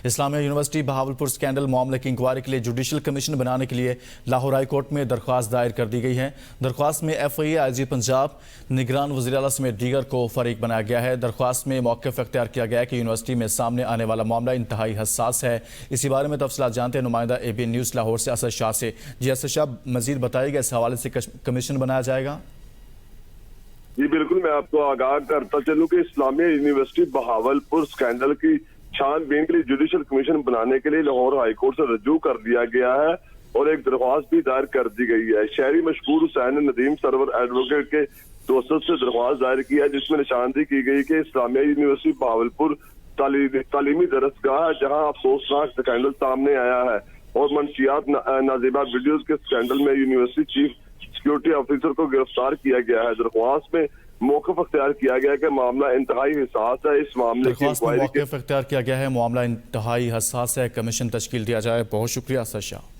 اسلامیہ university Bahawalpur scandal معاملے کی inquiry کے لیے جوڈیشل کمیشن بنانے کے لیے لاہور ہائی کورٹ میں درخواست دائر کر دی گئی ہے۔ درخواست میں ایف آئی اے، آئی جی پنجاب، نگران وزیر اعلیٰ سمیت دیگر کو فریق بنایا گیا ہے۔ درخواست میں موقف اختیار کیا گیا ہے کہ یونیورسٹی میں سامنے آنے والا معاملہ انتہائی حساس ہے۔ اسی بارے میں تفصیلات جانتے ہیں نمائندہ اے بی این نیوز لاہور سے اسد شاہ سے۔ جی اسد شاہ، مزید بتائیے گا اس حوالے سے کمیشن بنایا جائے گا؟ جی بالکل، میں آپ کو آگاہ کرتا چلوں کہ اسلامیہ یونیورسٹی بہاولپور سکینڈل کی چھان بین کے لیے جوڈیشل کمیشن بنانے کے لیے لاہور ہائی کورٹ سے رجوع کر دیا گیا ہے اور ایک درخواست بھی دائر کر دی گئی ہے۔ شہری مشکور حسین ندیم سرور ایڈوکیٹ کے توسط سے درخواست دائر کی ہے، جس میں نشاندہی کی گئی کہ اسلامیہ یونیورسٹی بہاولپور تعلیمی درسگاہ ہے جہاں افسوسناک سکینڈل سامنے آیا ہے اور منشیات نازیبہ ویڈیوز کے سکینڈل میں یونیورسٹی چیف سیکیورٹی آفیسر کو گرفتار کیا گیا ہے۔ درخواست میں موقف اختیار کیا گیا ہے کہ معاملہ انتہائی حساس ہے۔ اس معاملے کی درخواست میں موقف اختیار کیا گیا ہے، معاملہ انتہائی حساس ہے، کمیشن تشکیل دیا جائے۔ بہت شکریہ اسد شاہ۔